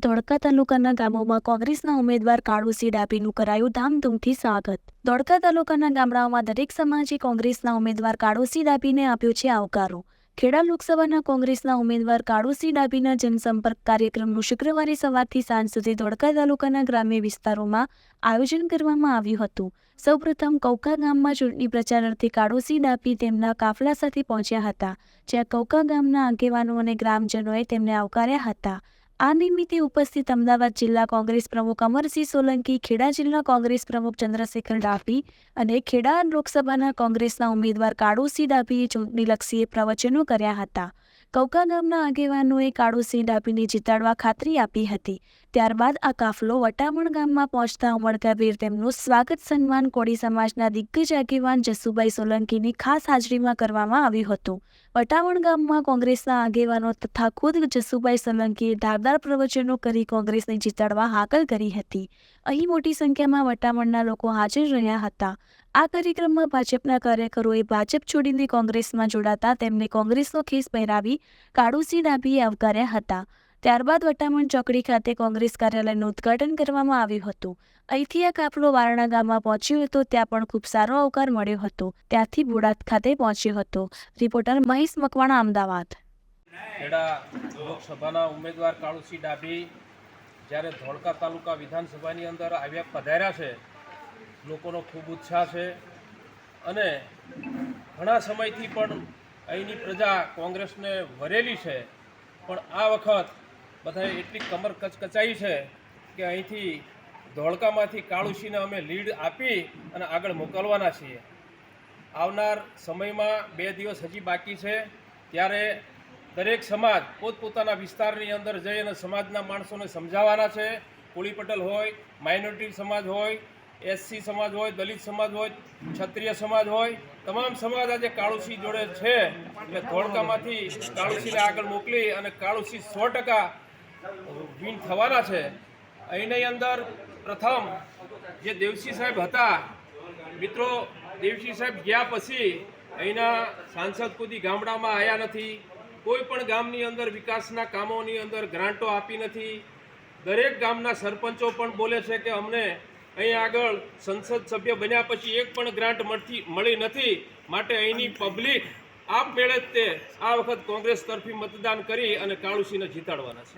ધોળકા તાલુકાના ગામોમાં કોંગ્રેસના ઉમેદવાર કાળુસિંહ ડાભીનું કરાયું ધામધૂમથી સ્વાગત। ધોળકા તાલુકાના ગામડાઓમાં દરેક સમાજે કોંગ્રેસના ઉમેદવાર કાળુસિંહ ડાભીને આપ્યો છે આવકારો। ખેડા લોકસભાના કોંગ્રેસના ઉમેદવાર કાળુસિંહ ડાભીના જનસંપર્ક કાર્યક્રમનું શુક્રવારે સવારથી સાંજ સુધી ધોળકા તાલુકાના ગ્રામ્ય વિસ્તારોમાં આયોજન કરવામાં આવ્યું હતું। સૌપ્રથમ કૌકા ગામમાં ચૂંટણી પ્રચાર અર્થે કાળુસિંહ ડાભી તેમના કાફલા સાથે પહોંચ્યા હતા, જ્યાં કૌકા ગામના આગેવાનો અને ગ્રામજનોએ તેમને આવકાર્યા હતા। આ નિમિત્તે ઉપસ્થિત અમદાવાદ જિલ્લા કોંગ્રેસ પ્રમુખ અમરસિંહ સોલંકી, ખેડા જિલ્લા કોંગ્રેસ પ્રમુખ ચંદ્રશેખર ડાભી અને ખેડા લોકસભાના કોંગ્રેસના ઉમેદવાર કાળુસિંહ ડાભીએ ચૂંટણીલક્ષી પ્રવચનો કર્યા હતા। કૌકા ગામના આગેવાનોએ કાળુસિંહ ડાભીને જીતાડવા ખાતરી આપી હતી। ત્યારબાદ આ કાફલો વટામણ ગામમાં પહોંચતા ઉમળકાભેર તેમનું સ્વાગત સન્માન કોળી સમાજના દિગ્ગજ આગેવાન જસુભાઈ સોલંકીની ખાસ હાજરીમાં કરવામાં આવ્યું હતું। વટામણ ગામમાં કોંગ્રેસના આગેવાનો તથા ખુદ જસુભાઈ સોલંકીએ ધારદાર પ્રવચનો કરી કોંગ્રેસને જીતાડવા હાકલ કરી હતી। અહીં મોટી સંખ્યામાં વટામણના લોકો હાજર રહ્યા હતા। આ કાર્યક્રમમાં ભાજપના કાર્યકરોએ ભાજપ છોડીને કોંગ્રેસમાં જોડાતા તેમને કોંગ્રેસનો ખેસ પહેરાવી કાળુસિંહ ડાભીએ આવકાર્યા હતા। ત્યારબાદ વટામણ ચોકડી ખાતે કોંગ્રેસ કાર્યાલયનું ઉદ્ઘાટન કરવામાં આવ્યું હતું। અહીંથી આ કાફલો વારણા ગામમાં પહોંચ્યો હતો, ત્યાં પણ ખૂબ સારો આવકાર મળ્યો હતો। ત્યાંથી બોડાદ ખાતે પહોંચ્યો હતો। રિપોર્ટર મહેશ મકવાણા, અમદાવાદ। ખેડા લોકસભાના ઉમેદવાર કાળુસિંહ ડાભી જ્યારે ધોળકા તાલુકા વિધાનસભાની અંદર આવ્યા પધાર્યા છે, લોકોનો ખૂબ ઉત્સાહ છે અને ઘણા સમયથી પણ અહીંની પ્રજા કોંગ્રેસને વરેલી છે, પણ આ વખત બધાએ એટલી કમર કચકચાઈ છે કે અહીંથી ધોળકામાંથી કાળુસિંહને અમે લીડ આપી અને આગળ મોકલવાના છીએ। આવનાર સમયમાં 2 દિવસ હજી બાકી છે, ત્યારે દરેક સમાજ પોતપોતાના વિસ્તારની અંદર જઈ અને સમાજના માણસોને સમજાવવાના છે। કોળી પટેલ હોય, માઇનોરિટી સમાજ હોય, એસસી સમાજ હોય, દલિત સમાજ હોય, ક્ષત્રિય સમાજ હોય, તમામ સમાજ આજે કાળુસિંહ જોડે છે। એટલે ધોળકામાંથી કાળુસિંહને આગળ મોકલી અને કાળુસિંહ 100% વિન થવાના છે। અહીંની અંદર પ્રથમ જે દેવસિંહ સાહેબ હતા, મિત્રો, દેવસિંહ સાહેબ ગયા પછી અહીંના સાંસદ કોઈ ગામડામાં આવ્યા નથી, કોઈ પણ ગામની અંદર વિકાસના કામોની અંદર ગ્રાન્ટો આપી નથી। દરેક ગામના સરપંચો પણ બોલે છે કે અમને અહીં આગળ સંસદ સભ્ય બન્યા પછી એક પણ ગ્રાન્ટ મળી નથી, માટે અહીંની પબ્લિક આપમેળે જ તે આ વખત કોંગ્રેસ તરફી મતદાન કરી અને કાળુસિંહને જીતાડવાના છે।